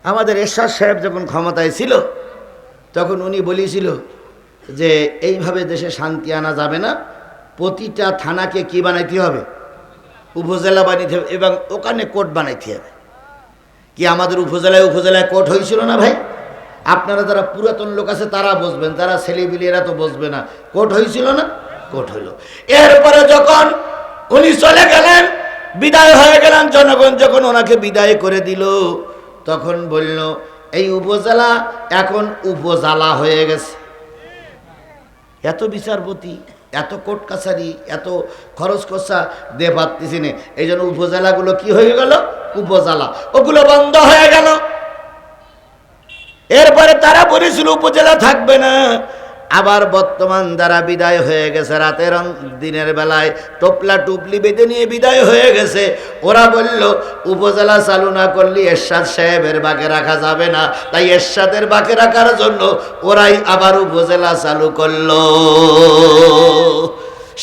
আমাদের এরশাদ সাহেব যখন ক্ষমতায় ছিল তখন উনি বলেছিল যে এইভাবে দেশে শান্তি আনা যাবে না, প্রতিটা থানাকে কি বানাইতে হবে, উপজেলা বানাইতে হবে এবং ওখানে কোর্ট বানাইতে হবে। কি আমাদের উপজেলায় কোর্ট হয়েছিল না ভাই? আপনারা যারা পুরাতন লোক আছে তারা বুঝবেন, তারা ছেলেপিলেরা তো বুঝবে না। কোর্ট হয়েছিল না? কোর্ট হইল। এরপরে যখন উনি চলে গেলেন, বিদায় হয়ে গেলেন, জনগণ যখন ওনাকে বিদায় করে দিল তখন বলল এই উপজেলা এখন উপজেলা হয়ে গেছে। এত বিচারপতি, এত কোর্ট কাছারি, এত খরচ খরচা দিয়ে পারতেছি না, এই জন্য উপজেলাগুলো কি হয়ে গেল, উপজেলা, ওগুলো বন্ধ হয়ে গেল। এরপরে তারা বলেছিল উপজেলা থাকবে না। আবার বর্তমান যারা বিদায় হয়ে গেছে রাতের দিনের বেলায় টোপলা টুপলি বেঁধে নিয়ে বিদায় হয়ে গেছে, ওরা বলল উপজেলা চালু না করলে এরশাদ সাহেবের বাকে রাখা যাবে না, তাই এরশাদের বাকে রাখার জন্য ওরাই আবার উপজেলা চালু করলো।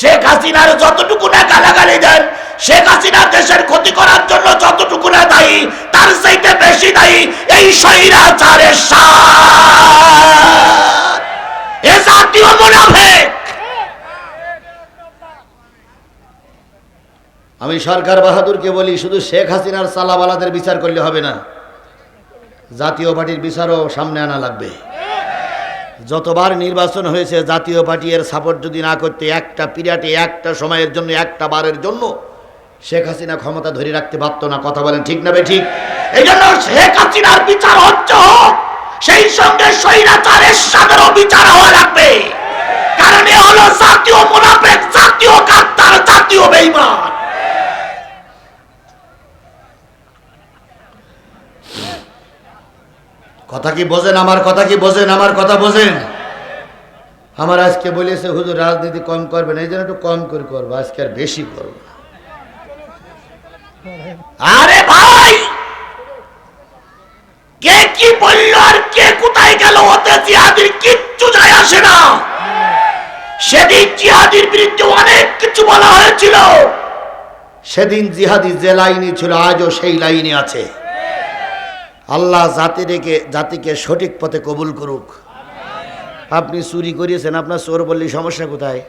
শেখ হাসিনার যতটুকু না গালাগালি দেন, শেখ হাসিনা দেশের ক্ষতি করার জন্য যতটুকু না দায়ী, তার চাইতে বেশি দায়ী এই স্বৈরাচারের এ জাতীয় মুনাফিক। আমি সরকার বাহাদুরকে বলি, শুধু শেখ হাসিনার সালাবালাদের বিচার করলে হবে না, জাতীয় পার্টির বিচারও সামনে আনা লাগবে। যতবার নির্বাচন হয়েছে জাতীয় পার্টি এর সাপোর্ট যদি না করতে, একটা পিরিয়ডে, একটা সময়ের জন্য, একটা বারের জন্য শেখ হাসিনা ক্ষমতা ধরে রাখতে পারতো না। কথা বলেন ঠিক না ঠিক? এই জন্য শেখ হাসিনার বিচার হচ্ছে হোক, সেই সঙ্গে স্বৈরাচারের সাদেরও বিচার হওয়া লাগবে। কারণ এ হলো জাতীয় মুনাফিক, জাতীয় গাদ্দার, জাতীয় বেঈমান। কথা কি বোঝেন? আমার কথা কি বোঝেন? আমার কথা বোঝেন? আমার আজকে বলেছে হুজুর রাজনীতি কম করবেন, এই জন্য একটু কম করে করবো, আজকে আর বেশি করবো। আরে ভাই, কে কি বলল আর কে কোথায় গেল, ওতে জিহাদির কিচ্ছু যায় আসে না। সেদিন জিহাদির বিরুদ্ধে অনেক কিছু বলা হয়েছিল, সেদিন জিহাদি যে লাইনে ছিল আজও সেই লাইনে আছে। আল্লাহ জাতিকে সঠিক পথে কবুল করুক। আপনি চুরি করেছেন, আপনার চোর বললে সমস্যা কোথায়?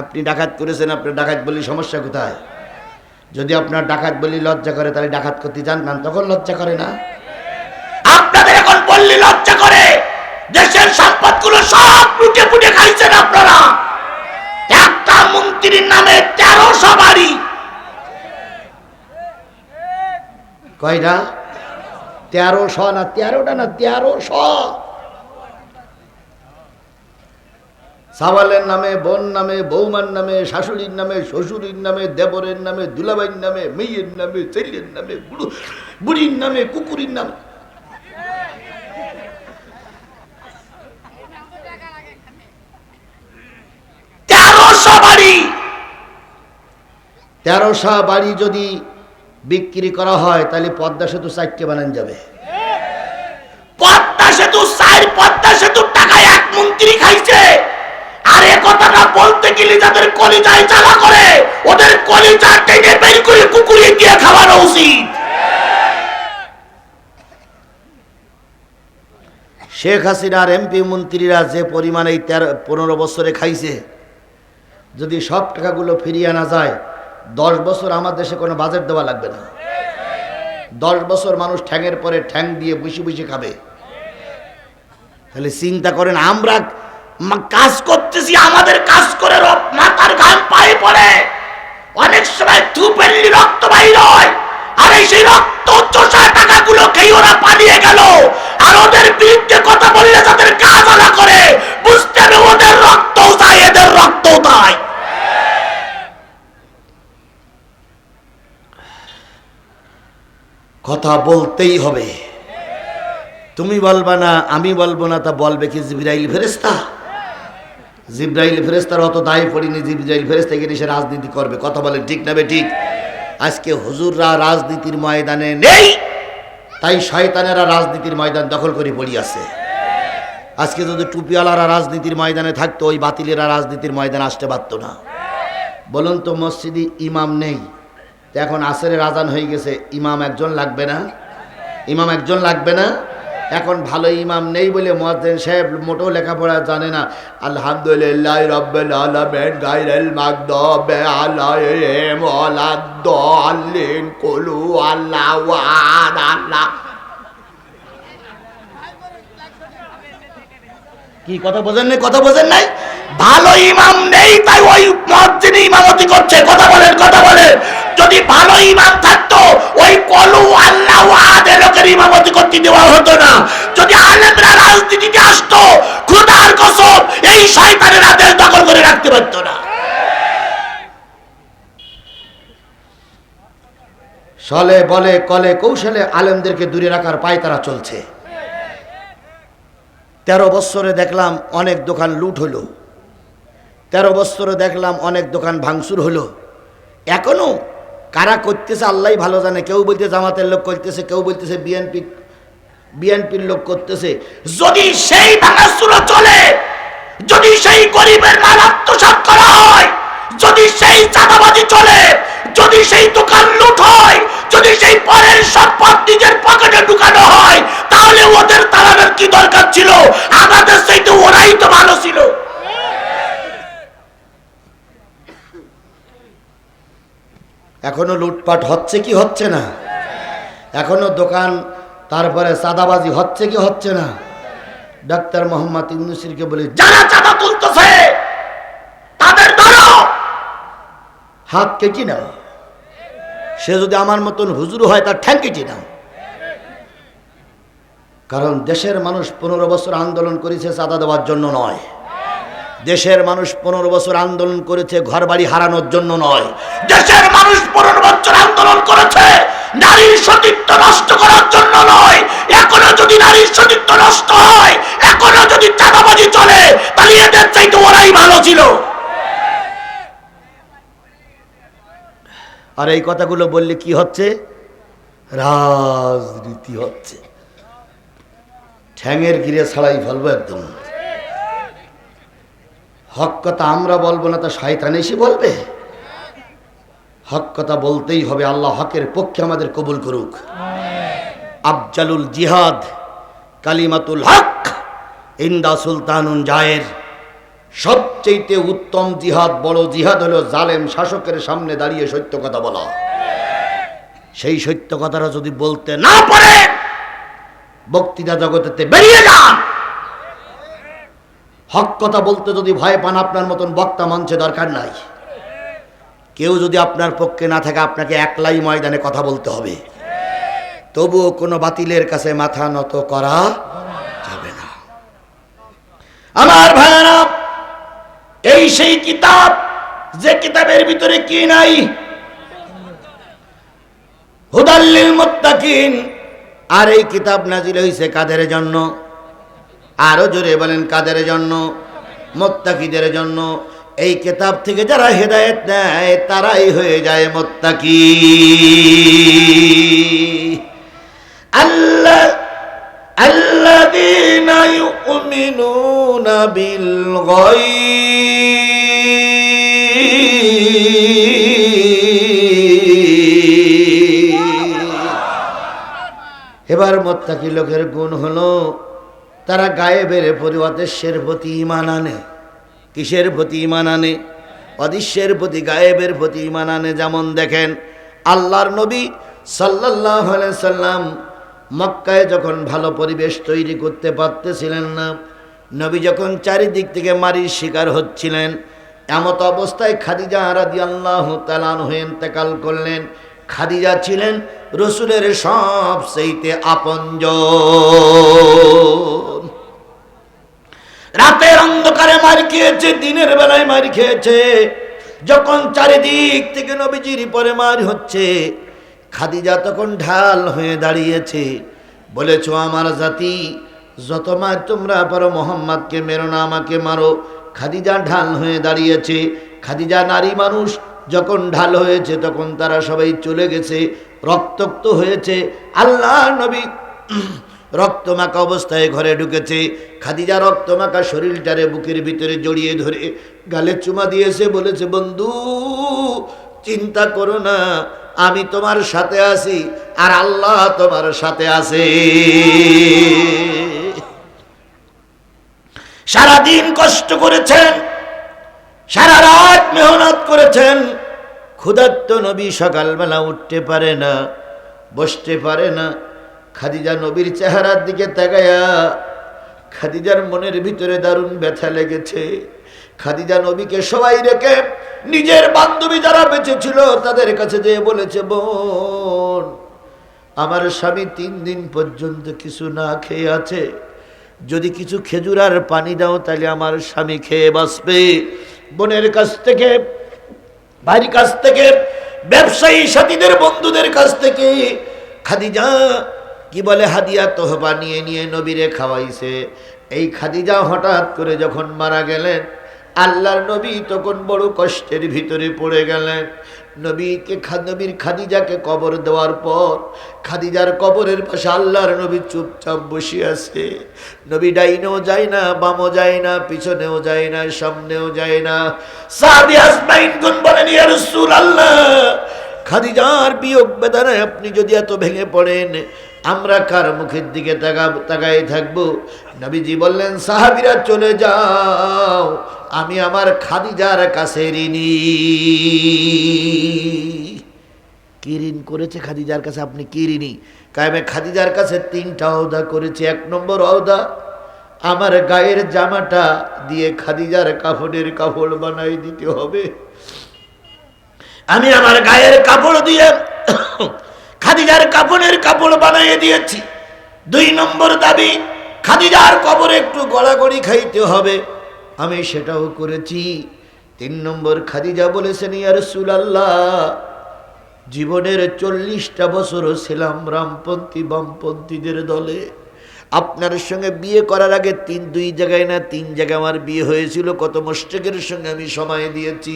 আপনি ডাকাত করেছেন, আপনার ডাকাত বললে সমস্যা কোথায়? যদি আপনার ডাকাত বললে লজ্জা করে, তাহলে ডাকাত করতে জানবেন, তখন লজ্জা করে না? আপনাদের এখন বললে লজ্জা করে। দেশের সম্পদগুলো সব লুটে পুটে খাইছেন আপনারা। একটা মন্ত্রীর নামে 1300 বাড়ি। কয়টা? 1300 না, 13টা না, 1300। সাওয়ালের নামে, বোন নামে, বৌমার নামে, শাশুড়ির নামে, শ্বশুরের নামে, দেবরের নামে, দুলাভাইয়ের নামে, মেয়ের নামে, ছেলের নামে, বুড়ির নামে, কুকুরের নামে। বাড়ি 1300 বাড়ি যদি বিক্রি করা হয় তাহলে পদ্মা সেতু 4টে বানানো যাবে। পদ্মা সেতু 4 পদ্মা সেতুর টাকায় এক মন্ত্রী খাইছে। আর এই কথাটা বলতে গেলে যাদের কলিজায় জ্বালা করে, ওদের কলিজা টেনে বের করে কুকুরে দিয়ে খাওয়ানো উচিত। শেখ হাসিনার এমপি মন্ত্রীরা যে পরিমাণে 15 বছরে খাইছে, যদি সব টাকাগুলো ফিরিয়ে আনা যায় 10 বছর আমার দেশে কোনো বাজেট দেওয়া লাগবে না। 10 বছর মানুষ ঠ্যাঙের পরে ঠ্যাং দিয়ে বসে বসে খাবে। তাহলে চিন্তা করেন, আমরা কাজ করতেছি, আমাদের কাজ করে মাথার ঘাম পায়ে পড়ে, অনেক সময় থুপেল্লি রক্ত বাইর হয়, আর এই সেই রক্ত চোষা টাকাগুলো খেয়ে ওরা পালিয়ে গেল। আর ওদের বিরুদ্ধে কথা বললে যাদের গা জ্বালা করে, বুঝতে হবে ওদের রক্তও যায়, এদের রক্তও যায়। কথা বলতেই হবে। তুমি বলবা না, আমি বলবো না, তা বলবে কি জিবরাইল ফেরেশতা? জিবরাইল ফেরেশতার অত দায় পড়িনি, জিবরাইল ফেরেশতা গিয়ে সে রাজনীতি করবে। কথা বলেন ঠিক না ঠিক? আজকে হুজুররা রাজনীতির ময়দানে নেই, তাই শয়তানেরা রাজনীতির ময়দান দখল করে পড়ে আছে। আজকে যদি টুপিওয়ালারা রাজনীতির ময়দানে থাকতো, ওই বাতিলেরা রাজনীতির ময়দানে আসতে পারতো না। বলুন তো, মসজিদে ইমাম নেই, এখন আসরের আজান হয়ে গেছে, ইমাম একজন লাগবে না? ইমাম একজন লাগবে না? এখন ভালো ইমাম নেই বলে মুয়াজ্জিন সাহেব মোটেও লেখাপড়া জানে না। আলহামদুলিল্লাহ রাব্বিল আলামিন গায়রিল মাগদুবি আলাইহিম ওয়ালাদ-দাল্লিন কুলু আল্লাহু আহাদ আল্লাহ। কি কথা বোঝেন নাই? কথা বোঝেন নাই? ভালো ইমাম নেই তাই ওই মুয়াজ্জিন ইমামতি করছে। কথা বলেন, কথা বলেন। যদি ভালো ইমাম থাকতো ওই কলু আল্লাহু আহাদ লোকের ইমামতি করতে দেওয়া হতো না। যদি আলেমরা রাজনীতিতে আসতো খোদার কসম এই শয়তানের আদেশ দখল করে রাখতে পারতো না। সলে বলে কলে কৌশলে আলেমদেরকে দূরে রাখার পায়তারা চলছে। 13 বছরে দেখলাম অনেক দোকান লুট হলো, 13 বছরে দেখলাম অনেক দোকান ভাঙচুর হলো। এখনো কারা করতেছে আল্লাহ ভালো জানে। কেউ বলতে জামাতের লোক করতেছে, কেউ বলতেছে বিএনপির লোক করতেছে। যদি সেই ভাঙচুর চলে, যদি সেই গরিবের মাল আত্মসাৎ করা হয়, যদি সেই চাঁদাবাজি চলে, যদি সেই দোকান লুট হয়, যদি সেই পরের সম্পদ নিজের পকেটে ঢুকানো হয়, তাহলে ওদের তাড়ানোর কি দরকার ছিল? আমাদের চাইতে ওরাই তো ভালো ছিল। এখনো লুটপাট হচ্ছে কি হচ্ছে না? এখনো দোকান তারপরে চাঁদাবাজি হচ্ছে কি হচ্ছে না? ডাক্তার মোহাম্মদ ইউনূসকে বলি, যারা চাঁদা তুলতেছে তাদের ধরো, হাত কেটে নাও। সে যদি আমার মতন হুজুর হয় তার ঠ্যাং কেটে নাও। কারণ দেশের মানুষ 15 বছর আন্দোলন করেছে চাঁদা দেওয়ার জন্য নয়। দেশের মানুষ 15 বছর আন্দোলন করেছে ঘর বাড়ি হারানোর জন্য নয়। দেশের মানুষ 15 বছর আন্দোলন করেছে নারীর সতীত্ব নষ্ট করার জন্য নয়। এখনো যদি নারীর সতীত্ব নষ্ট হয়, এখনো যদি চাঁদাবাজি চলে, তাহলে এদের চাইতে ওরাই ভালো ছিল। আর এই কথাগুলো বললে কি হচ্ছে? রাজনীতি হচ্ছে। ঠ্যাঙের গিরে ছাড়াই ফেলবো একদম। হক কথা আমরা বলবো না তা শয়তান এসে বলবে? হক কথা বলতেই হবে। আল্লাহ হকের পক্ষে আমাদের কবুল করুক। আফজালুল জিহাদ কালিমাতুল হক ইনদা সুলতানুন জায়ের। সবচেয়ে উত্তম জিহাদ, বড় জিহাদ হলো জালেম শাসকের সামনে দাঁড়িয়ে সত্য কথা বলা। সেই সত্য কথাটা যদি বলতে না পারে বক্তৃতা জগতেতে বেরিয়ে যান। হক কথা বলতে যদি ভয় পান, আপনার মতন বক্তা মঞ্চে দরকার নাই। কেউ যদি আপনার পক্ষে না থাকে, আপনাকে একলাই ময়দানে কথা বলতে হবে। তবুও কোনো বাতিলের কাছে মাথা নত করা যাবে না। আমার ভাইরা, এই সেই কিতাব যে কিতাবের ভিতরে কি নাই? হুদাল্লিল মুত্তাকিন। আর এই কিতাব নাজিল হয়েছে কাদের জন্য? আরো জোরে বলেন, কাদের জন্য? মুত্তাকিদের জন্য। এই কিতাব থেকে যারা হেদায়েত নেয় তারাই হয়ে যায় মুত্তাকি। আল্লাযীনা ইউমিনুনা বিল গায়ব। এবার মুত্তাকি লোকের গুণ হলো তারা গায়েবের অদৃশ্যের প্রতি ঈমান আনে। কিসের প্রতি ঈমান আনে? অদৃশ্যের প্রতি, গায়েবের প্রতি ঈমান আনে। যেমন দেখেন, আল্লাহর নবী সাল্লাল্লাহু আলাইহি সাল্লাম মক্কায় যখন ভালো পরিবেশ তৈরি করতে পারতেছিলেন না, নবী যখন চারিদিক থেকে মারির শিকার হচ্ছিলেন, এমত অবস্থায় খাদিজা রাদিয়াল্লাহু তাআলা আনহা ইন্তেকাল করলেন। খাদিজা ছিলেন রসুলের সবচেয়ে আপনজন। রাতের অন্ধকারে মার খেয়েছে, দিনের বেলায় মার খেয়েছে। যখন চারিদিক থেকে নবীজির পরে মার হচ্ছে, খাদিজা তখন ঢাল হয়ে দাঁড়িয়েছে। বলেছো, আমার জাতি যত মার তোমরা পারো মোহাম্মদকে মেরো না, আমাকে মারো। খাদিজা ঢাল হয়ে দাঁড়িয়েছে। খাদিজা নারী মানুষ, যখন ঢাল হয়েছে তখন তারা সবাই চলে গেছে, রক্তাক্ত হয়েছে। আল্লাহ নবী রক্তমাখা অবস্থায় ঘরে ঢুকেছে। খাদিজা রক্তমাখা শরীরটারে বুকের ভিতরে জড়িয়ে ধরে গালে চুমা দিয়েছে, বলেছে, বন্ধু চিন্তা করো না, আমি তোমার সাথে আছি আর আল্লাহ তোমার সাথে আছে। সারাদিন কষ্ট করেছেন, সারা রাত মেহনত করেছেন। ক্ষুধার্ত নবী সকালবেলা উঠতে পারে না, বসতে পারে না। খাদিজা নবীর চেহারার দিকে তাকায়া খাদিজার মনের ভিতরে দারুণ ব্যথা লেগেছে। খাদিজা নবীকে সবাই রেখে নিজের বান্ধবী যারা বেঁচে ছিল তাদের কাছে যেয়ে বলেছে, বোন, আমার স্বামী 3 দিন পর্যন্ত কিছু না খেয়ে আছে, যদি কিছু খেজুর আর পানি দাও তাহলে আমার স্বামী খেয়ে বাঁচবে। বোনের কাছ থেকে, ভাইয়ের কাছ থেকে, ব্যবসায়ী সাথীদের বন্ধুদের কাছ থেকে খাদিজা কি বলে হাদিয়া তোহফা নিয়ে নিয়ে নবীরে খাওয়াইছে। এই খাদিজা হঠাৎ করে যখন মারা গেলেন, আল্লাহর নবী তখন বড় কষ্টের ভিতরে পড়ে গেলেন। নবীর খাদিজাকে কবর দেওয়ার পর খাদিজার কবরের পাশে আল্লাহর নবী চুপচাপ বসে আছে। নবী ডাইনেও যায় না, বামও যায় না, পিছনেও যায় না, সামনেও যায় না। সাহাবী আসমাইন গুন বলেন, ইয়া রাসূলুল্লাহ, খাদিজার বিয়োগ বেদনায় আপনি যদি এত ভেঙে পড়েন, আমরা কার মুখের দিকে তাকাই থাকবো? নবীজি বললেন, সাহাবীরা চলে যাও, আমি আমার খাদিজার কাছে ঋণী। কি ঋণ করেছে খাদিজার কাছে? আপনি কি ঋণী? কায়েমে খাদিজার কাছে 3টা ওয়াদা করেছে। 1 নম্বর ওয়াদা, আমার গায়ের জামাটা দিয়ে খাদিজার কাফনের কাপড় বানাই দিতে হবে। আমি আমার গায়ের কাপড় দিয়ে খাদিজার কাফনের কাপড় বানিয়ে দিয়েছি। 2 নম্বর দাবি, খাদিজার কবরে একটু গড়াগড়ি খাইতে হবে, আমি সেটাও করেছি। 3 নম্বর, খাদিজা বলেছেন, ইয়া রাসূলুল্লাহ, জীবনের 40টা বছরও ছিলাম রামপন্থী বামপন্থীদের দলে। আপনার সঙ্গে বিয়ে করার আগে 2 জায়গায় না 3 জায়গায় আমার বিয়ে হয়েছিল। কত মুশরিকের সঙ্গে আমি সময় দিয়েছি।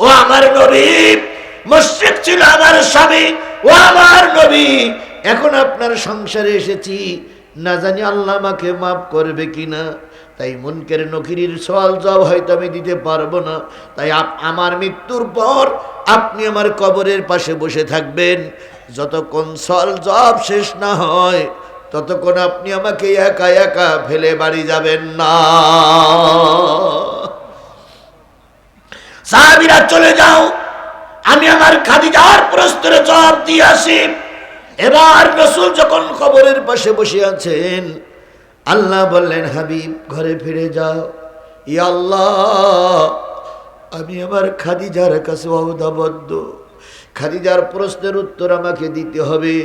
ও আমার নবী, মুশরিক ছিল আমার স্বামী, ও আমার নবী, এখন আপনার সংসারে এসেছি, না জানি আল্লাহ আমাকে মাফ করবে কিনা। তাই মুনকার নকিরের সওয়াল জবাব হয়তো আমি দিতে পারবো না। তাই আমার মৃত্যুর পর আপনি আমার কবরের পাশে বসে থাকবেন, যতক্ষণ সওয়াল জবাব শেষ না হয় ততক্ষণ আপনি আমাকে একা একা ফেলে বাড়ি যাবেন না। সাহাবীরা চলে যাও, আমি আমার খাদিজার প্রশ্নের জবাব দিয়ে আসি। এবার রাসূল যখন কবরের পাশে বসে আছেন, আল্লাহ বললেন, হাবিব ঘরে ফিরে যাও। ইয়া আল্লাহ, আমি আমার খাদিজার কাছে ওয়াদাবদ্ধ, খাদিজার প্রশ্নের উত্তর আমাকে দিতে হবে।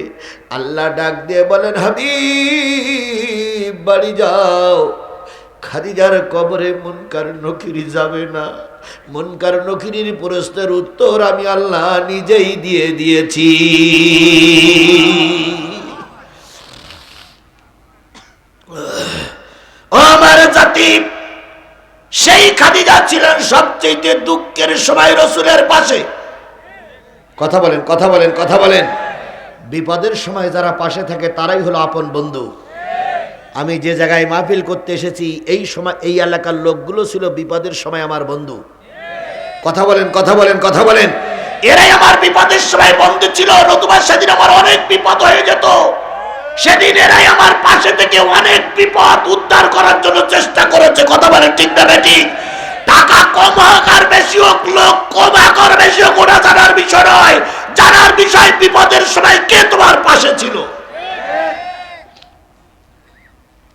আল্লাহ ডাক দিয়ে বলেন, হাবিব বাড়ি যাও। খাদিজার কবরে মুনকার নকির যাবে না। মুনকার নকিরের প্রশ্নের উত্তর আমি আল্লাহ নিজেই দিয়ে দিয়েছি। ও আমার জাতি, সেই খাদিজা ছিলেন সবচেয়ে দুঃখের সময় রাসূলের পাশে। কথা বলেন, কথা বলেন, কথা বলেন। বিপদের সময় যারা পাশে থাকে তারাই হলো আপন বন্ধু। আমি যে জায়গায় মাহফিল করতে এসেছি, এই সময় এই এলাকার লোকগুলো ছিল বিপদের সময় আমার বন্ধু। কথা বলেন, কথা বলেন, কথা বলেন। এরাই আমার বিপদের সময় বন্ধু ছিল, নতুবা সেদিন আমার অনেক বিপদ হয়ে যেত। সেদিন এরাই আমার পাশে থেকে অনেক বিপদ উদ্ধার করার জন্য চেষ্টা করেছে। কথা বলেন, ঠিক না বেঠিক? টাকা কম হোক আর বেশি হোক, লোক কম হোক আর বেশি হোক, ওটা জানার বিষয় নয়। জানার বিষয় বিপদের সময় কে তোমার পাশে ছিল।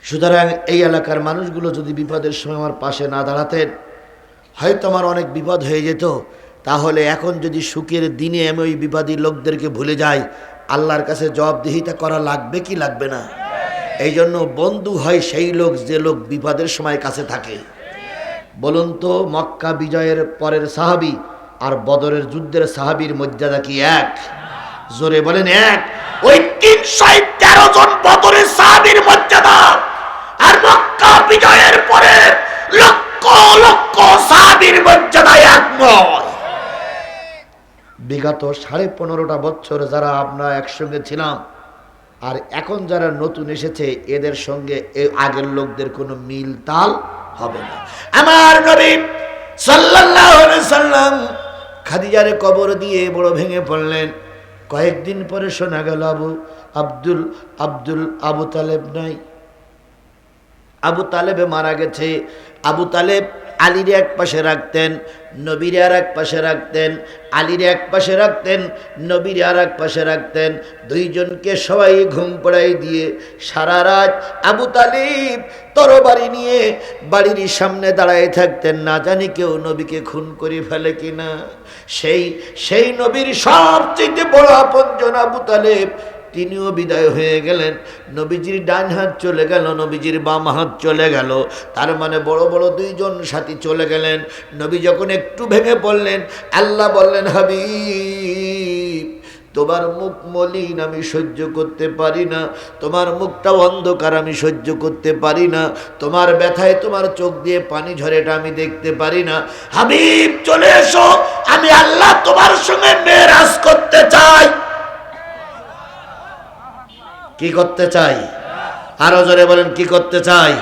সুতরাং এই এলাকার মানুষগুলো যদি বিপদের সময় আমার পাশে না দাঁড়াতেন, হয়তো আমার অনেক বিপদ হয়ে যেত। তাহলে এখন যদি সুখের দিনে আমি ওই বিপদী লোকদেরকে ভুলে যাই, আল্লাহর কাছে জবাবদিহিতা করা লাগবে কি লাগবে না? এই জন্য বন্ধু হয় সেই লোক যে লোক বিপদের সময় কাছে থাকে। বলুন তো, মক্কা বিজয়ের পরের সাহাবী আর বদরের যুদ্ধের সাহাবীর মর্যাদা কি এক? জোরে বলেন, এক। ওই 313 জন বদরের সাহাবীর মর্যাদা আর মক্কা বিজয়ের পরে লক্ষ লক্ষ সাহাবীর মর্যাদা এক নয়। বিগত 15.5 বছর যারা আমরা একসঙ্গে ছিলাম, আর এখন যারা নতুন এসেছে, এদের সঙ্গে আগের লোকদের কোনো মিল তাল হবে না। আমার নবী সাল্লাল্লাহু আলাইহি সাল্লাম খাদিজার কবর দিয়ে বড় ভেঙে পড়লেন। কয়েকদিন পরে শোনা গেল আবু তালেব নাই, আবু তালেবে মারা গেছে। আবু তালেব আলীর এক পাশে রাখতেন, নবীর আর এক পাশে রাখতেন, আলীর এক পাশে রাখতেন, নবীর আর এক পাশে রাখতেন। দুইজনকে সবাই ঘুম পড়াই দিয়ে সারা রাত আবু তালিব তরবারি নিয়ে বাড়ির সামনে দাঁড়ায় থাকতেন, না জানি কেউ নবীকে খুন করে ফেলে কিনা। সেই নবীর সবচেয়ে বড় আপনজন আবু তালেব, তিনিও বিদায় হয়ে গেলেন। নবীজির ডান হাত চলে গেল, নবীজির বাম হাত চলে গেল, তার মানে বড় বড় দুইজন সাথী চলে গেলেন। নবী যখন একটু ভেঙে পড়লেন, আল্লাহ বললেন, হাবিব তোমার মুখ মলিন আমি সহ্য করতে পারি না, তোমার মুখটা অন্ধকার আমি সহ্য করতে পারি না, তোমার ব্যথায় তোমার চোখ দিয়ে পানি ঝরে এটা আমি দেখতে পারি না। হাবিব চলে এসো, আমি আল্লাহ তোমার সঙ্গে মেরাজ করতে চাই। কি করতে চাই? আরো জোরে বলেন, কি করতে চাই?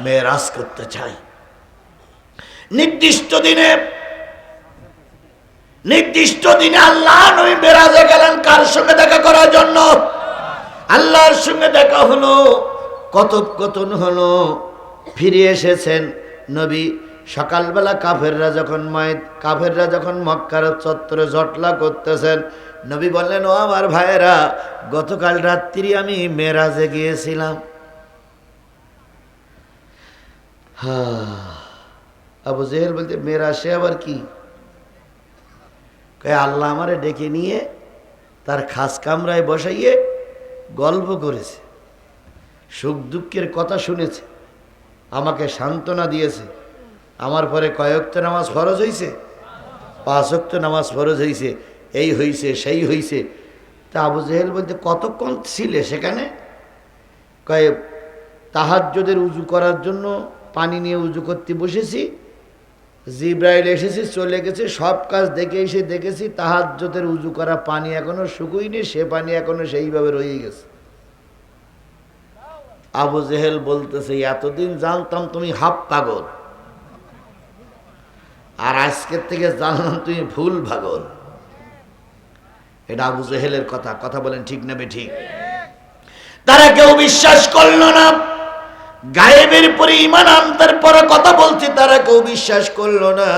মেরাজ করতে চাই। নির্দিষ্ট দিনে আল্লাহ নবী মেরাজে গেলেন। কার সঙ্গে দেখা করার জন্য? আল্লাহর সঙ্গে দেখা হলো, কথোপকথন হলো, ফিরে এসেছেন নবী। সকালবেলা কাফেররা যখন মক্কার চত্বরে জটলা করতেছেন, নবী বললেন, ও আমার ভাইয়েরা, গতকাল রাত্রি আমি মেরাজে গিয়েছিলাম। আবু জেহেল বলতে, মেরাজ সে আবার কি? আল্লাহ আমারে ডেকে নিয়ে তার খাস কামরায় বসাইয়ে গল্প করেছে, সুখ দুঃখের কথা শুনেছে, আমাকে সান্ত্বনা দিয়েছে। আমার পরে কয় ওয়াক্ত নামাজ ফরজ হয়েছে? 5 ওয়াক্ত নামাজ ফরজ হয়েছে, এই হইছে সেই হইছে। তা আবু জেহেল বলতে, কতক্ষণ ছিলে সেখানে? কয় তাহাজ্জুদের উজু করার জন্য পানি নিয়ে উজু করতে বসেছি, জিব্রাইল এসেছি, চলে গেছে, সব কাজ দেখে এসে দেখেছি তাহাজ্জুদের উজু করা পানি এখনো শুকুইনি, সে পানি এখনো সেইভাবে রয়ে গেছে। আবু জেহেল বলতেছে, এতদিন জানতাম তুমি হাফ পাগল, আর আজকের থেকে জানলাম তুমি ভুল পাগল। এটা আবু জেহেলের কথা বলেন ঠিক না বেঠিক? তারা কেউ বিশ্বাস করল না। গায়েবের পরে ঈমান আনতার পরে কথা বলছে, তারা কেউ বিশ্বাস করল না।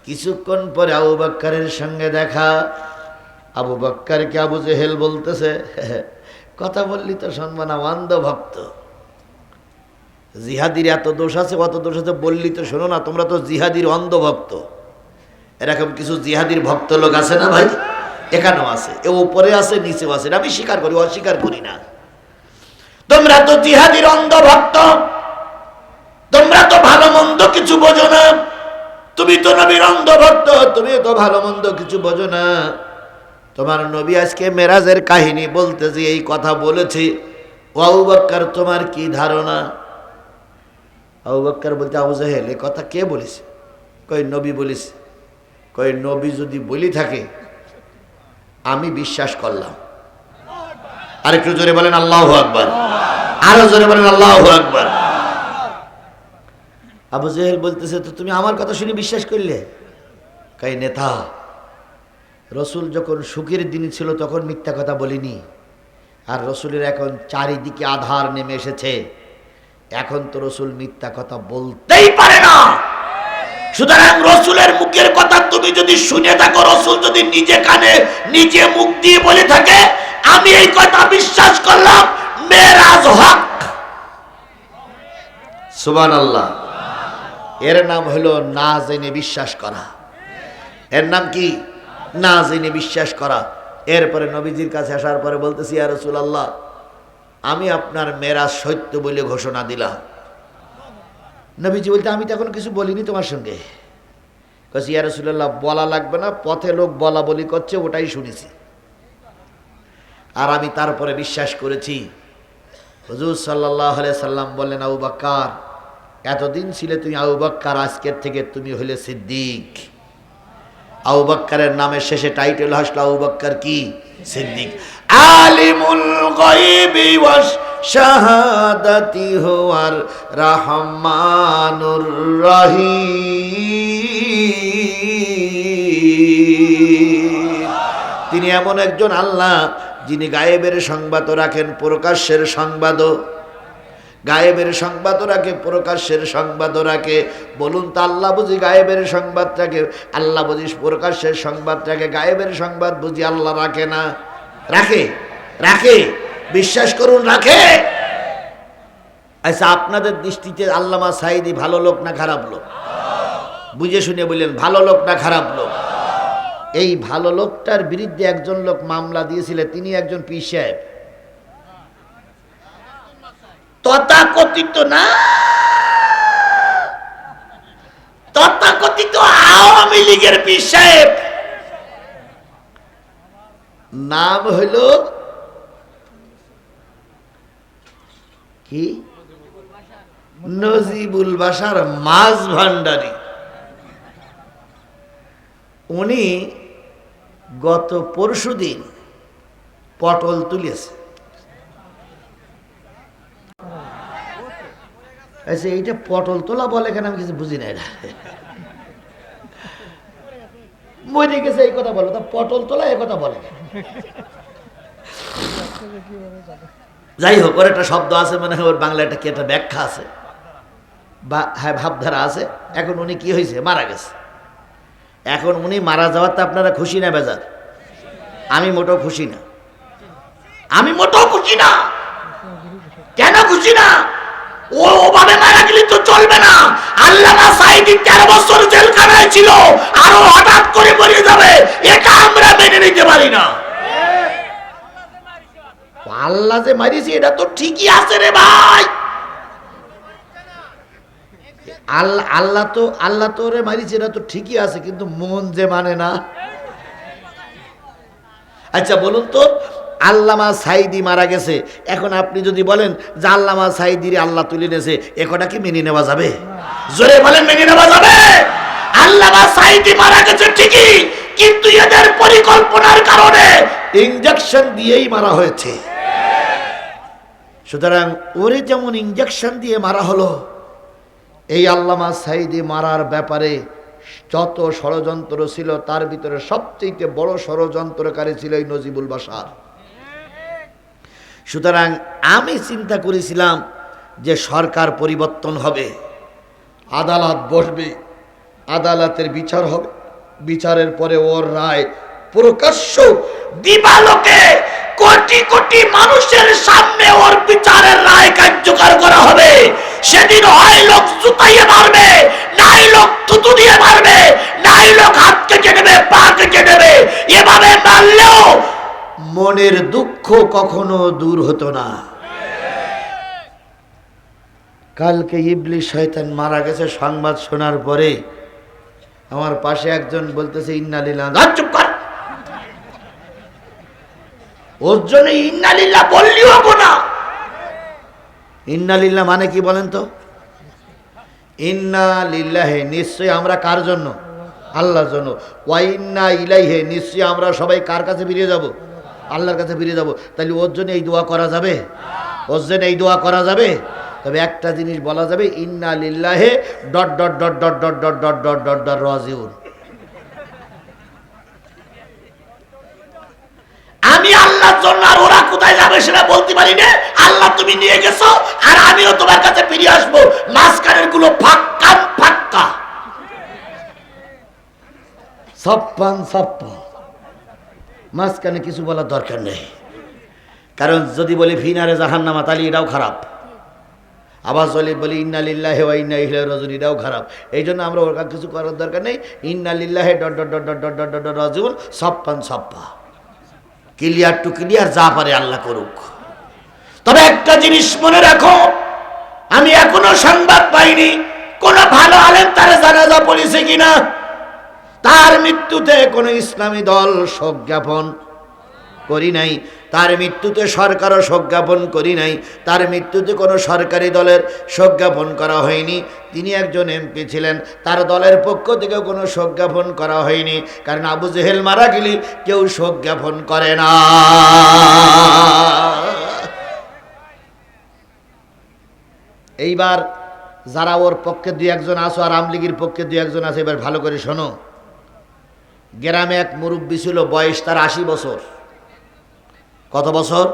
কিছুক্ষণ পরে আবু বকরের সঙ্গে দেখা। আবু বকরকে আবু জেহেল বলতেছে, কথা বললি তো শুনবা না, অন্ধভক্ত। জিহাদির এত দোষ আছে, অত দোষ আছে, বললি তো শোনো না, তোমরা তো জিহাদির অন্ধভক্ত। এরকম কিছু জিহাদির ভক্ত লোক আছে না ভাই? এখানেও আছে, এ উপরে আছে, নিচেও আছে, আমি স্বীকার করি, অস্বীকার করি না। তোমরা তো জিহাদির অন্ধভক্ত, তোমরা তো ভালো মন্দ কিছু বোঝো না। তুমি তো নবীর অন্ধভক্ত, তুমি তো ভালো মন্দ কিছু বোঝো না। তোমার নবী আজকে মেরাজের কাহিনী বলতে যে এই কথা বলেছে, ও আবু বকর তোমার কি ধারণা? আবু বকর বলতে, আবু জেহেল এই কথা কে বলেছে? কই নবী বলেছে। কই নবী যদি বলি থাকে আমি বিশ্বাস করলাম। আরেকটু জোরে বলেন আল্লাহু আকবার, আরো জোরে বলেন আল্লাহু আকবার। আবু জেহেল বলতেছে, তো তুমি আমার কথা শুনে বিশ্বাস করলে? কই নেতা, রসুল যখন সুখের দিন ছিল তখন মিথ্যা কথা বলিনি, আর রসুলের এখন চারিদিকে আধার নেমে এসেছে, এখন তো রসুল মিথ্যা কথা বলতেই পারে না। সুতরাং রসুলের মুখের কথা তুমি যদি শুনে থাকো, রসুল যদি নিজে কানে নিজে মুখ দিয়ে বলে থাকে, আমি এই কথা বিশ্বাস করলাম, মেরাজ হক। সুবহানাল্লাহ। এর নাম হলো না জেনে বিশ্বাস করা। এর নাম কি? না জেনে বিশ্বাস করা। এরপরে নবীজির কাছে আসার পরে বলতেছি, ইয়া রাসূলুল্লাহ, আমি আপনার মেরাজ সত্য বলে ঘোষণা দিলাম। নবীজি বলতে, আমি তো এখন কিছু বলিনি তোমার সঙ্গে। কাছে ইয়া রাসূলুল্লাহ, বলা লাগবে না, পথে লোক বলা বলি করছে, ওটাই শুনেছি, আর আমি তারপরে বিশ্বাস করেছি। হুজুর সাল্লাল্লাহু আলাইহি সাল্লাম বললেন, আবু বকর এতদিন ছিলে তুমি আবু বকর, আজকের থেকে তুমি হলে সিদ্দিক। আবু বকরের নামের শেষে টাইটেল আসলো আবু বকর কি? সিদ্দিক। আলিমুল গায়বি ওয়াশ শাহাদাতি হুয়ার রহমানুর রহিম। তিনি এমন একজন আল্লাহ যিনি গায়েবের সংবাদও রাখেন, প্রকাশ্যের সংবাদও, গায়েবের সংবাদও রাখে, প্রকাশ্যের সংবাদও রাখে। বলুন তো আল্লাহ বুঝি গায়েবের সংবাদ রাখে? আল্লাহ বুঝি প্রকাশ্যের সংবাদ রাখে? গায়েবের সংবাদ বুঝি আল্লাহ রাখে না? রাখে, রাখে, বিশ্বাস করুন রাখে। আচ্ছা, আপনাদের দৃষ্টিতে আল্লামা সাঈদী ভালো লোক না খারাপ লোক? বুঝে শুনে বললেন ভালো লোক না খারাপ লোক? এই ভালো লোকটার বিরুদ্ধে একজন লোক মামলা দিয়েছিলেন, তিনি একজন পীর সাহেব, তথাকথিত না, তথাকথিত আওয়ামী লীগের পীর সাহেব। নাম হইল কি? নজিবুল বাশার মাছ ভান্ডারী। উনি গত পরশুদিন পটল তুলেছে। আচ্ছা, এইটা পটল তোলা বলে কেন আমি কিছু বুঝি না। এটা মরে গেছে এই কথা বলো, তা পটল তোলা এই কথা বলে। যাই হোক, ওর একটা শব্দ আছে, মানে ওর বাংলা একটা কি একটা ব্যাখ্যা আছে বা হ্যাঁ ভাবধারা আছে। এখন উনি কি হয়েছে, মারা গেছে। এখন উনি মারা যাওয়াতে আপনারা খুশি না বেজার? আমি মোটেও খুশি না, আমি মোটেও খুশি না। কেন খুশি না? ও ওভাবে মারা গেলে তো চলবে না। আল্লামা সাঈদী 13 বছর জেলখানায় ছিল, আরো হঠাৎ করে মরে যাবে, এটা আমরা মেনে নিতে পারি না। আল্লাহ যে মারিছে এটা তো ঠিকই আছে রে ভাই। আল্লাহ তো রে মারিছে, এটা তো ঠিকই আছে, কিন্তু মন যে মানে না। আচ্ছা বলুন তো, আল্লামা সাঈদী মারা গেছে, এখন আপনি যদি বলেন যে আল্লামা সাঈদীর আল্লাহ তুলে নিয়েছে, এ কথা কি মেনে নেওয়া যাবে? জোরে বলেন, মেনে নেওয়া যাবে? আল্লামা সাঈদী মারা গেছে ঠিকই, কিন্তু এদের পরিকল্পনার কারণে ইনজেকশন দিয়েই মারা হয়েছে। সুতরাং ওরে যেমন ইনজেকশন দিয়ে মারা হলো, এই আল্লামা সাঈদী মারার ব্যাপারে যত ষড়যন্ত্র ছিল তার ভিতরে সবচেয়ে বড় ষড়যন্ত্রকারী ছিল এই নজিবুল বাশার। সুতরাং আমি চিন্তা করেছিলাম যে সরকার পরিবর্তন হবে, আদালত বসবে, আদালতের বিচার হবে, বিচারের পরে ওর রায় প্রকাশ্য দিবালোকে কোটি কোটি মানুষের সামনে ওর বিচারের রায় কার্যকর করা হবে। সেদিন হয় লোক জুতাইয়ে মারবে, নাই লোক থুতু দিয়ে মারবে, নাই লোক হাত কেটে নেবে, পা কেটে নেবে। এভাবে মারলেও মনের দুঃখ কখনো দূর হতো না। কালকে ইবলিস শয়তান মারা গেছে সংবাদ শোনার পরে আমার পাশে একজন বলতেছে ইন্না লিল্লাহ। চুপ কর, ওর জন্য ইন্না লিল্লাহ বললিও হবো না। ইন্না লিল্লাহ মানে কি বলেন তো? ইন্না লিল্লাহি, নিশ্চয়ই আমরা কার জন্য? আল্লাহর জন্য। ওয়া ইন্না ইলাইহি, নিশ্চয়ই আমরা সবাই কার কাছে ফিরে যাব? আল্লাহর কাছে ফিরে যাব। তাহলে ওর জন্য এই দোয়া করা যাবে? ওর জন্য এই দোয়া করা যাবে? তবে একটা জিনিস বলা যাবে, ইন্না লিল্লাহি dot dot dot dot dot dot dot dot dot dot রাজিউন। আমি আল্লাহর জন্য, আর ওরা কোথায় যাবে সেটা বলতে পারি না। আল্লাহ তুমি নিয়ে গেছো, আর আমিও তোমার কাছে ফিরে আসবো। মাঝখানের গুলো ফাক্কা ফাক্কা, ছাপ্পান ছাপ্পা, মাঝখানে কিছু বলার দরকার নেই। কারণ যদি বলি ফিনারে জাহান্নামা, তাহলে এটাও খারাপ। আবার বলি ইন্না লিল্লাহি ওয়া ইন্না ইলাইহি রাজিউন, এটাও খারাপ। এই জন্য আমরা ওর কিছু করার দরকার নেই। ইন্না লিল্লাহি dot dot dot dot dot dot রাজিউন, ছাপ্পান ছাপ্পা, ক্লিয়ার টু ক্লিয়ার, যা পারে আল্লাহ করুক। তবে একটা জিনিস মনে রাখো, আমি এখনো সংবাদ পাইনি কোন ভালো আলেম তার জানাজা পড়েছে কিনা। তার মৃত্যুতে কোন ইসলামী দল শোক জ্ঞাপন করি নাই, তার মৃত্যুতে সরকারও শোক জ্ঞাপন করি নাই, তার মৃত্যুতে কোনো সরকারি দলের শোক জ্ঞাপন করা হয়নি। তিনি একজন এমপি ছিলেন, তার দলের পক্ষ থেকেও কোনো শোক জ্ঞাপন করা হয়নি। কারণ আবু জেহেল মারা গেলে কেউ শোক জ্ঞাপন করে না। এইবার যারা ওর পক্ষে দুই একজন আসো আর আওয়ামী লীগের পক্ষে দুই একজন আছে, এবার ভালো করে শোনো। গ্রামে এক মুরব্বী ছিল, বয়স তার 80 বছর। কত বছর?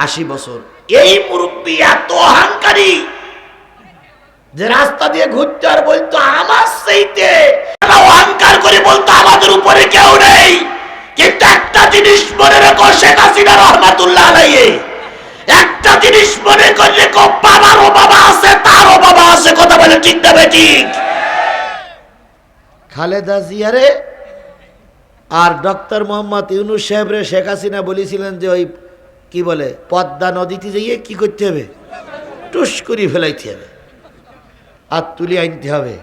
80 বছর। এই মুরব্বী এত অহংকারী যে রাস্তা দিয়ে ঘুরতে আর বলতো আমার চাইতে, অহংকার করে বলতো আমাদের উপরে কেউ নেই। কিন্তু একটা জিনিস মনে রেখো, শেখ হাসিনা রহমাতুল্লাহ আলাইহি একটা জিনিস মনে করে রেখো, বাবারও বাবা আছে, তারও বাবা আছে। কথা বলে ঠিক না ঠিক? খালেদা জিয়ারে আর ডক্টর মোহাম্মদ ইউনূস সাহেবরে শেখ হাসিনা বলেছিলেন যে ওই কি বলে পদ্মা নদীতে যাইয়ে কি করতে হবে, টুস করে ফেলাইতে হবে আর তুলি আনতে হবে।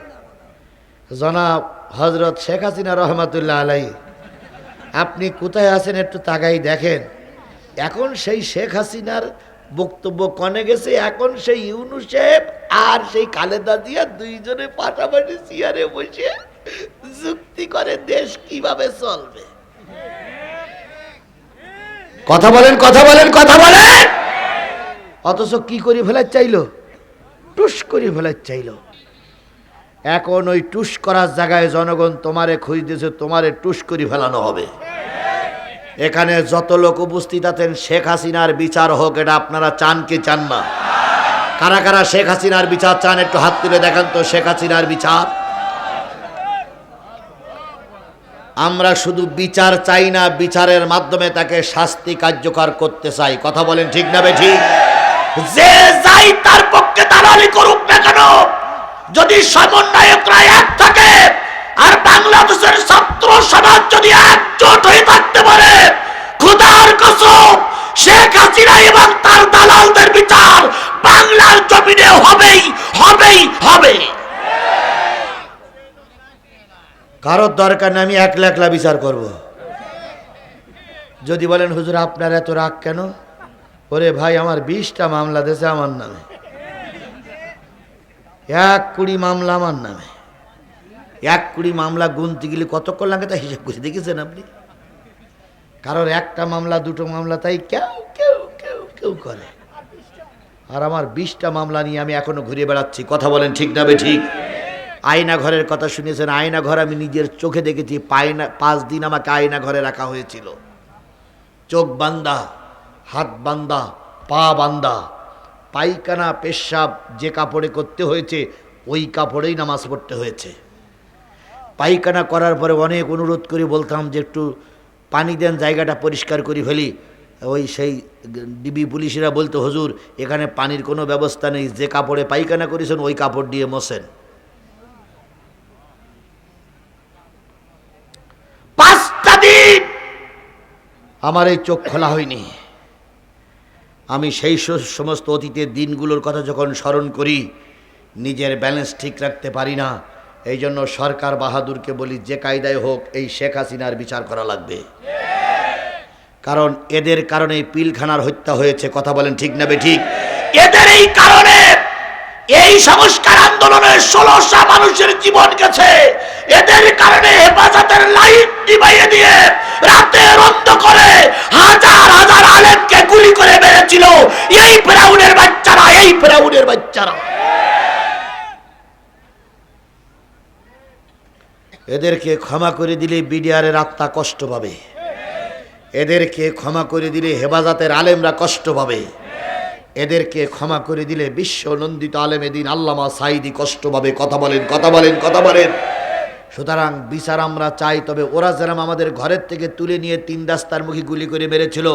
জনাব হজরত শেখ হাসিনা রহমাতুল্লাহ আলাইহি, আপনি কোথায় আছেন একটু তাকাই দেখেন। এখন সেই শেখ হাসিনার বক্তব্য কনে গেছে, এখন সেই ইউনূস সাহেব আর সেই খালেদা জিয়া দুইজনে পাশাপাশি চেয়ারে বসে যুক্তি করে দেশ কিভাবে চলবে। কথা বলেন, কথা বলেন, কথা বলেন। অথচ কি করে ফেলার চাইলো, টুস করে ফেলার চাইলো। এখন ওই টুস করার জায়গায় জনগণ তোমারে খুঁজতেছে, তোমারে টুস করে ফেলানো হবে। এখানে যত লোক উপস্থিত আছেন, শেখ হাসিনার বিচার হোক, এটা আপনারা চান কি চান না? কারা কারা শেখ হাসিনার বিচার চান একটু হাত তুলে দেখান তো। শেখ হাসিনার বিচার। আমরা শুধু বিচার চাই না, বিচারের মাধ্যমে তাকে শাস্তি কার্যকর করতে চাই। কথা বলেন ঠিক না বেঠিক? যে যাই তার পক্ষে দালালি করুক না কেন, যদি সমন্বয়করা এক থাকে আর বাংলাদেশের ছাত্র সমাজ যদি একজোট হয়ে থাকতে পারে, খোদার কসম শেখ হাসিনা এবং তার দালালদের বিচার বাংলার জমিনে হবেই হবেই হবে। কারোর দরকার নেই আমি একলা একলা বিচার করব। যদি বলেন হুজুর আপনার এত রাগ কেন, ওরে ভাই আমার 20টা মামলা দিয়েছে আমার নামে, 1 কোটি মামলা আমার নামে। 1 কোটি মামলা গুনতে গেলে কতক্ষণ লাগে তা হিসাব করে দেখেছেন আপনি? কারোর একটা মামলা, 2টো মামলা তাই কেউ কেউ কেউ কেউ করে, আর আমার 20টা মামলা নিয়ে আমি এখনো ঘুরে বেড়াচ্ছি। কথা বলেন ঠিক না ঠিক? আয়না ঘরের কথা শুনেছেন? আয়না ঘর আমি নিজের চোখে দেখেছি। 5 দিন আমাকে আয়না ঘরে রাখা হয়েছিল। চোখ বান্দা, হাত বান্দা, পা বান্দা, পায়খানা পেশাব যে কাপড়ে করতে হয়েছে ওই কাপড়েই নামাজ পড়তে হয়েছে। পায়খানা করার পরে অনেক অনুরোধ করে বলতাম যে একটু পানি দেন, জায়গাটা পরিষ্কার করে ফেলি। ওই সেই ডিবি পুলিশরা বলতো হুজুর এখানে পানির কোনো ব্যবস্থা নেই, যে কাপড়ে পায়খানা করেছেন ওই কাপড় দিয়ে মোছেন। 5টা দিন আমার এই চোখ খোলা হয়নি। আমি সেই সমস্ত অতীতের দিনগুলোর কথা যখন স্মরণ করি, নিজের ব্যালেন্স ঠিক রাখতে পারি না। এই জন্য সরকার বাহাদুরকে বলি যে কায়দায় হোক এই শেখ হাসিনার বিচার করা লাগবে। কারণ এদের কারণে পিলখানার হত্যা হয়েছে। কথা বলেন ঠিক না বেঠিক? এদের এই কারণে এই সংস্কার আন্দোলনে 1600 মানুষের জীবন গেছে। এদের কারণে হেফাজতের লাইট নিভাইয়ে দিয়ে রাতের অন্ধকারে হাজার হাজার আলেমকে গুলি করে মেরেছিল এই ফেরাউনের বাচ্চারা, এই ফেরাউনের বাচ্চারা। এদেরকে ক্ষমা করে দিলে বিডিআরের আত্মা কষ্ট পাবে, এদেরকে ক্ষমা করে দিলে হেফাজতের আলেমরা কষ্ট পাবে, এদেরকে ক্ষমা করে দিলে বিশ্ব নন্দিত আলেমে দ্বীন আল্লামা সাঈদী কষ্ট পাবে। কথা বলেন, কথা বলেন, কথা বলেন। সুতরাং বিচার আমরা চাই, তবে ওরা যেরকম আমাদের ঘরের থেকে তুলে নিয়ে 3 রাস্তার মুখে গুলি করে মেরেছিল,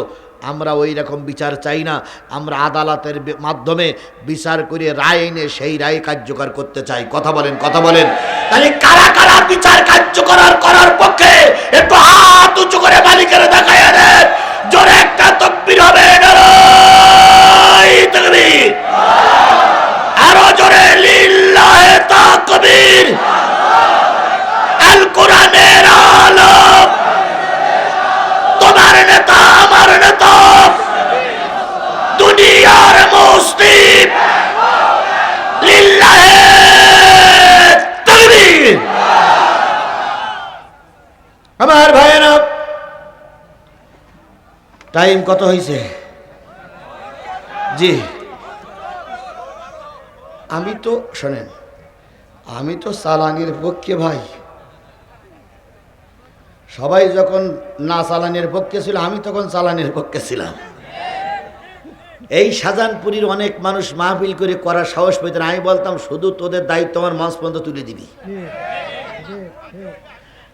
আমরা ওই রকম বিচার চাই না। আমরা আদালতের মাধ্যমে বিচার করে রায় এনে সেই রায় কার্যকর করতে চাই। কথা বলেন, কথা বলেন। তাহলে কারা কারা বিচার কার্যকর করার পক্ষে একটু হাত উঁচু করে মালিকের দেখায় দেন। জোরে একটা তাকবীর হবে, তাকবীর। আরো জোরে লিল্লাহে তাকবীর। আল কোরআনের আলো, তোমার নেতা আমার নেতা, দুনিয়ার মুসলিম, লিল্লাহে তাকবীর। আমার ভাইয়েরা টাইম কত হয়েছে? জি আমি তো শোনেন, আমি তো চালানির পক্ষে ভাই। সবাই যখন না চালানের পক্ষে ছিল, আমি তখন চালানের পক্ষে ছিলাম। এই শাহজাহানপুরীর অনেক মানুষ মাহফিল করে করার সাহস পেতেন। আমি বলতাম শুধু তোদের দায়িত্ব আমার মাছ পর্যন্ত তুলে দিবি,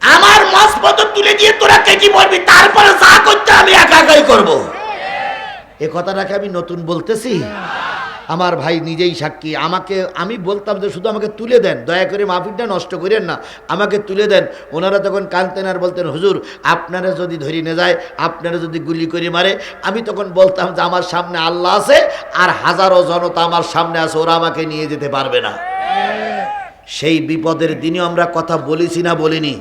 আমার মাছ পর্যন্ত তুলে দিয়ে তোরা কে কি বলবি, তারপরে যা করতে আমি একা একাই করবো। এ কথাটাকে আমি নতুন বলতেছি, আমার ভাই নিজেই সাক্ষী। আমি বলতাম যে শুধু আমাকে তুলে দেন, দয়া করে মাহফিলটা নষ্ট করেন না, আমাকে তুলে দেন। ওনারা তখন কাঁদতেন আর বলতেন হুজুর আপনারা যদি ধরে নিয়ে যায়, আপনারা যদি গুলি করে মারে। আমি তখন বলতাম যে আমার সামনে আল্লাহ আছে আর হাজারো জনতা আমার সামনে আছে, ওরা আমাকে নিয়ে যেতে পারবে না। সেই বিপদের দিনে আমরা কথা বলেছি না বলিনি?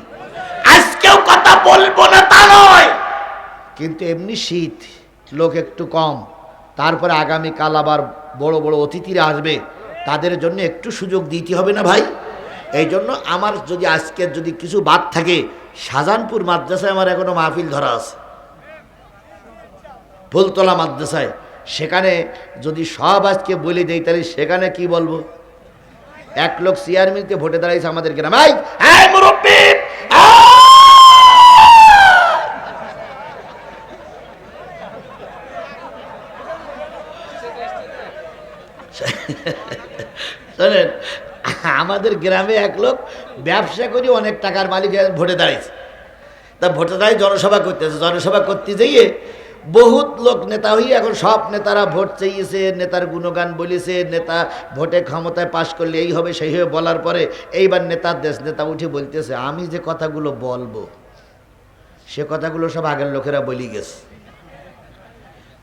আজকেও কথা বলবো না তা নয়, কিন্তু এমনি শীত, লোক একটু কম, তারপরে আগামীকাল আবার বড় বড় অতিথিরা আসবে, তাদের জন্য একটু সুযোগ দিতে হবে না ভাই? এই জন্য আমার যদি আজকের যদি কিছু বাদ থাকে, শাহজাহানপুর মাদ্রাসায় আমার এখনো মাহফিল ধরা আছে, ফুলতলা মাদ্রাসায়। সেখানে যদি সব আজকে বলে দেই তাহলে সেখানে কি বলবো? এক লোক চেয়ারম্যানকে ভোটে দাঁড়াইছে আমাদের গ্রামে, এই মুরব্বি শোনেন, আমাদের গ্রামে এক লোক ব্যবসা করি অনেক টাকার মালিক ভোটে দাঁড়িয়েছে। তা ভোটে দাঁড়িয়ে জনসভা করতেছে, জনসভা করতে যেয়ে বহুত লোক নেতা হয়ে এখন সব নেতারা ভোট চেয়েছে, নেতার গুণগান বলেছে, নেতা ভোটে ক্ষমতায় পাশ করলে এই হবে সেই হবে বলার পরে এইবার নেতার দেশ, নেতা উঠে বলতেছে আমি যে কথাগুলো বলবো সে কথাগুলো সব আগের লোকেরা বলি গেছে,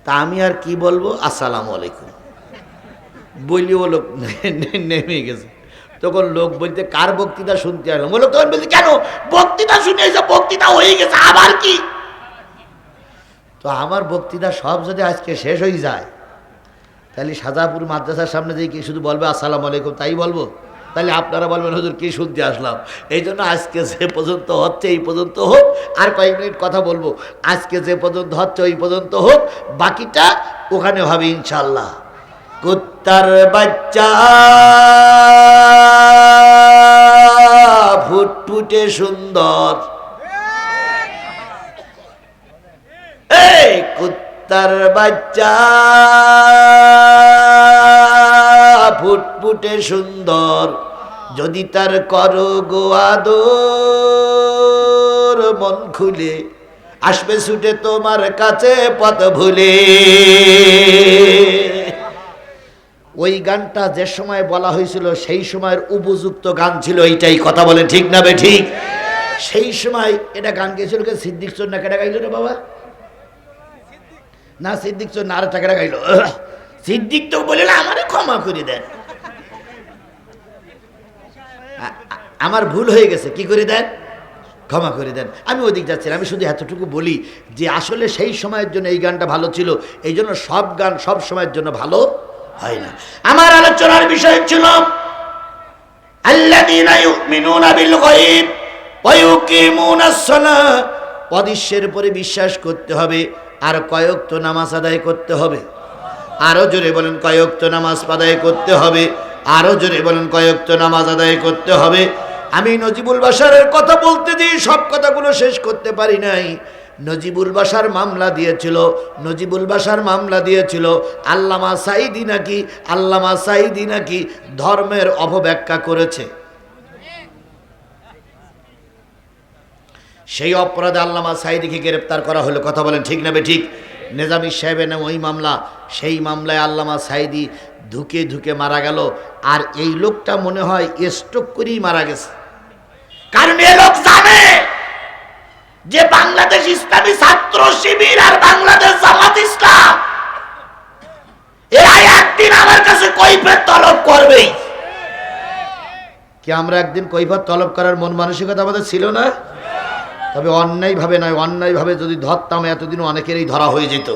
তা আমি আর কি বলবো, আসসালামু আলাইকুম বলিও লোক নেমে গেছে। তখন লোক বলতে কার বক্তৃতা শুনতে আসলাম, লোক তখন বলছে কেন বক্তৃতা শুনে বক্তৃতা হয়ে গেছে আবার কি? তো আমার বক্তৃতা সব যদি আজকে শেষ হয়ে যায় তাহলে শাহজাহানপুর মাদ্রাসার সামনে দিয়ে কি শুধু বলবে আসসালামু আলাইকুম তাই বলবো? তাহলে আপনারা বলবেন হুজুর কি শুনতে আসলাম। এই জন্য আজকে যে পর্যন্ত হচ্ছে এই পর্যন্ত হোক, আর কয়েক মিনিট কথা বলবো। আজকে যে পর্যন্ত হচ্ছে ওই পর্যন্ত হোক, বাকিটা ওখানে হবে ইনশাল্লাহ। কুত্তার বাচ্চা ফুটফুটে সুন্দর, এই কুত্তার বাচ্চা ফুটফুটে সুন্দর, যদি তার করো গো আদর, মন খুলে আসবে ছুটে তোমার কাছে পথ ভুলে। ওই গানটা যে সময় বলা হয়েছিল সেই সময়ের উপযুক্ত গান ছিল এইটাই, কথা বলেন ঠিক না বে ঠিক? সেই সময় এটা গান গেছিল কে? সিদ্দিক চোর না কেটা গাইল রে বাবা? না সিদ্দিক চোর না, আর টাকাটা গাইল সিদ্দিক তো বলে আমারে ক্ষমা করে দেন, আমার ভুল হয়ে গেছে, কি করে দেন? ক্ষমা করে দেন। আমি ওদিক যাচ্ছিলাম, আমি শুধু এতটুকু বলি যে আসলে সেই সময়ের জন্য এই গানটা ভালো ছিল, এই জন্য সব গান সব সময়ের জন্য ভালো হয় না। আমার আলোচনার বিষয় ছিল আল্লাযীনা ইউমিনুনা বিল গায়ব ওয়া ইউকিমুনাস সালাহ, অদৃশ্যের উপরে বিশ্বাস করতে হবে, আর কয় ওয়াক্ত নামাজ আদায় করতে হবে। আরো জোরে বলেন কয় ওয়াক্ত নামাজ আদায় করতে হবে, আরো জোরে বলেন কয় ওয়াক্ত নামাজ আদায় করতে হবে। আমি নজিবুল বাশারের কথা বলতে দিই, সব কথাগুলো শেষ করতে পারি নাই। নজিবুল বাশার মামলা দিয়েছিল, নজিবুল বাশার মামলা দিয়েছিল আল্লামা সাঈদী নাকি ধর্মের অপব্যাখ্যা করেছে। সেই অপরাধে আল্লামা সাঈদীকে গ্রেপ্তার করা হলো, কথা বলেন ঠিক না বে ঠিক? নেজামি সাহেবের নাম ওই মামলা, সেই মামলায় আল্লামা সাঈদী ধুকে ধুকে মারা গেল। আর এই লোকটা মনে হয় স্ট্রোক করেই মারা গেছে, কারণ এই লোক জানে যে বাংলাদেশ ইসলামী ছাত্র শিবির আর বাংলাদেশ জামাত ইসলাম এরা একদিন আমার কাছে কৈফিয়ত তলব করবেই। কি আমরা একদিন কৈফিয়ত তলব করার মন মানসিকতা আমাদের ছিল না? তবে অন্যায়ভাবে নয়, অন্যায়ভাবে যদি ধরতাম এতদিন অনেকেরই ধরা হয়ে যেত।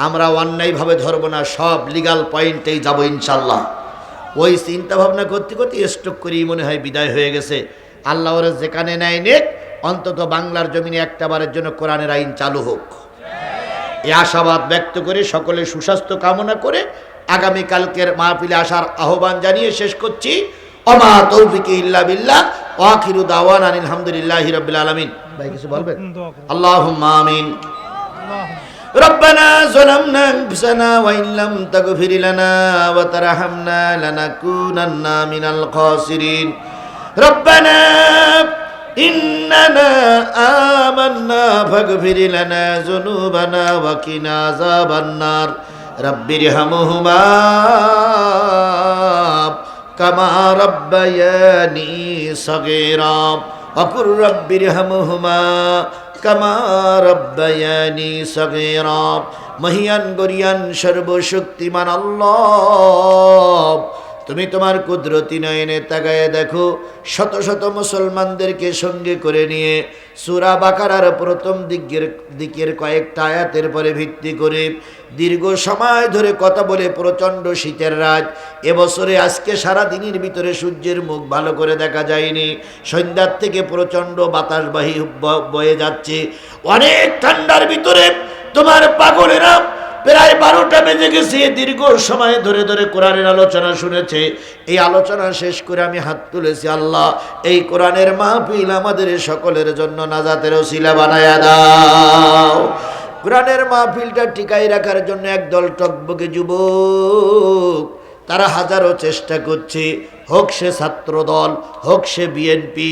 আমরা অন্যায়ভাবে ধরব না, সব লিগাল পয়েন্টেই যাব ইনশাল্লাহ। ওই চিন্তা ভাবনা করতে করতে স্ট্রোক করেই মনে হয় বিদায় হয়ে গেছে। আল্লাহ ওরা যেখানে নেয় নেক, অন্তত বাংলার জমিনে একটাবারের জন্য কোরআনের আইন চালু হোক, এই আশাবাদ ব্যক্ত করে সকলের সুস্বাস্থ্য কামনা করে আগামীকালকের মাহফিলে আসার আহ্বান জানিয়ে শেষ করছি। ওমা তৌফিকি ইল্লা বিল্লাহ, ওয়া আখিরু দাওয়ানা আলহামদুলিল্লাহি রাব্বিল আলামিন। ভাই কিছু বলবেন? আল্লাহুম্মা আমিন। ربنا ظلمنا أنفسنا وإن لم تغفر لنا وترحمنا لنكونن من الخاسرين ربنا إننا آمنا فاغفر لنا ذنوبنا وقنا عذاب النار رب ارحمهما كما ربياني صغيرا وقل رب ارحمهما কামা রব্বায়ানি সগীরা। মহিয়ান গরিয়ান সর্বশক্তিমান আল্লাহ, তুমি তোমার কুদরতি নয়নে তাকায়ে দেখো, শত শত মুসলমানদেরকে সঙ্গে করে নিয়ে সূরা বাকারার প্রথম দিকের কয়েকটা আয়াতের পরে ভিত্তি করে দীর্ঘ সময় ধরে কথা বলে প্রচণ্ড শীতের রাত। এবছরে আজকে সারা দিনের ভিতরে সূর্যের মুখ ভালো করে দেখা যায়নি। সন্ধ্যার থেকে প্রচণ্ড বাতাসবাহী বয়ে যাচ্ছে। অনেক ঠান্ডার ভিতরে তোমার পাগলেরা প্রায় 12টা বেজে গেছে। দীর্ঘ সময় ধরে ধরে কোরআনের আলোচনা শুনেছে। এই আলোচনা শেষ করে আমি হাত তুলেছি, আল্লাহ এই কোরআনের মাহফিল আমাদের সকলের জন্য নাজাতের ওসিলা বানায়া দাও। কোরআনের মাহফিলটা টিকাই রাখার জন্য একদল টকবকে যুবক, তারা হাজারো চেষ্টা করছে, হোক সে ছাত্র দল, হোক সে বিএনপি,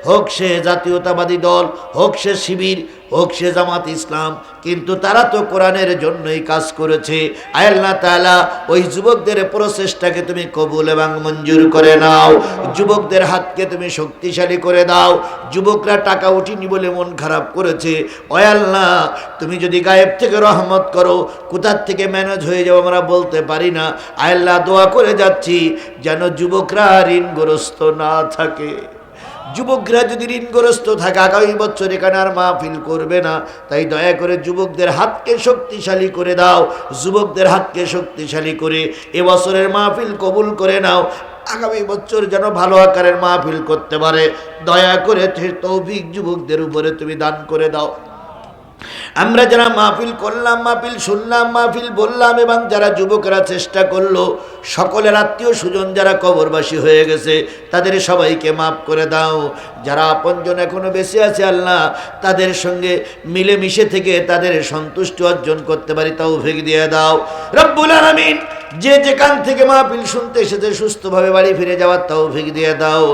হোক সে জাতীয়তাবাদী দল, হোক সে শিবির, হোক সে জামাত ইসলাম, কিন্তু তারা তো কোরআনের জন্যই কাজ করেছে। আল্লাহ তাআলা ওই যুবকদের প্রচেষ্টাকে তুমি কবুল এবং মঞ্জুর করে নাও। যুবকদের হাতকে তুমি শক্তিশালী করে দাও। যুবকরা টাকা উঠিনি বলে মন খারাপ করেছে, ও আল্লাহ তুমি যদি গায়েব থেকে রহমত করো, কোথার থেকে ম্যানেজ হয়ে যাও আমরা বলতে পারি না। আল্লাহ দোয়া করে যাচ্ছি যেন যুবকরা ঋণগ্রস্ত না থাকে। যুবকরা যদি ঋণগ্রস্ত থাকে আগামী বছর এখানে আর মাহফিল করবে না। তাই দয়া করে যুবকদের হাতকে শক্তিশালী করে দাও। যুবকদের হাতকে শক্তিশালী করে এবছরের মাহফিল কবুল করে নাও। আগামী বছর যেন ভালো আকারের মাহফিল করতে পারে দয়া করে তৌফিক যুবকদের উপরে তুমি দান করে দাও। আমরা যারা মাহফিল করলাম, মাহফিল শুনলাম, মাহফিল বললাম এবং যারা যুবকরা চেষ্টা করলো, সকলের আত্মীয় স্বজন যারা কবরবাসী হয়ে গেছে তাদের সবাইকে মাফ করে দাও। যারা আপনজন এখনো বেঁচে আছে আল্লাহ তাদের সঙ্গে মিলেমিশে থেকে তাদের সন্তুষ্টি অর্জন করতে পারি তৌফিক দিয়ে দাও রব্বুল আলামিন। যে যেখান থেকে মাহফিল শুনতে এসেছে সুস্থভাবে বাড়ি ফিরে যাওয়ার তৌফিক দিয়ে দাও।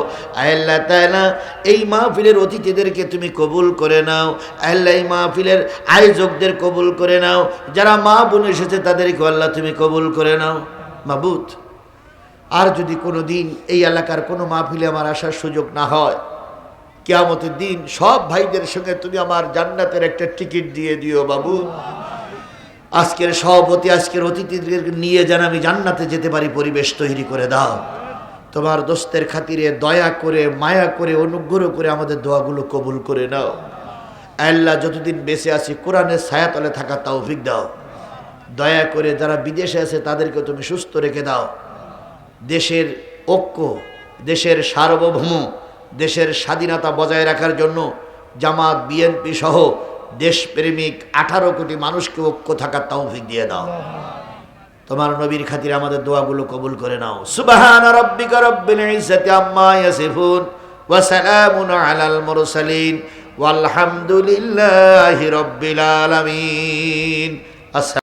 আল্লাহ তাআলা এই মাহফিলের অতিথিদেরকে তুমি কবুল করে নাও। আল্লাহ এই মাহফিলের আয়োজকদের কবুল করে নাও। যারা মা বোন এসেছে তাদেরকে আল্লাহ তুমি কবুল করে নাও। মাবুদ, আর যদি কোনো দিন এই এলাকার কোনো মাহফিলে আমার আসার সুযোগ না হয়, কিয়ামতের দিন সব ভাইদের সঙ্গে তুমি আমার জান্নাতের একটা টিকিট দিয়ে দিও বাবু। আজকের সভাপতি, আজকের অতিথিদের নিয়ে যেন আমি জান্নাতে যেতে পারি পরিবেশ তৈরি করে দাও। তোমার দোস্তের খাতিরে দয়া করে, মায়া করে, অনুগ্রহ করে আমাদের দোয়াগুলো কবুল করে নাও। আল্লাহ যতদিন বেঁচে আছি কোরআনের ছায়াতলে থাকা তৌফিক দাও। দয়া করে যারা বিদেশে আছে তাদেরকে তুমি সুস্থ রেখে দাও। দেশের ঐক্য, দেশের সার্বভৌম, দেশের স্বাধীনতা বজায় রাখার জন্য জামাত, বিএনপি সহ দেশপ্রেমিক 18 কোটি মানুষকে ঐক্য থাকার তৌফিক দিয়ে দাও। তোমার নবীর খাতিরে আমাদের দোয়াগুলো কবুল করে নাও। সুবহানা রাব্বিকা রাব্বিল ইজ্জাতি আম্মা ইয়াসিফুন ওয়া সালামুন আলাল মুরসালিন ওয়ালহামদুলিল্লাহি রাব্বিল আলামিন।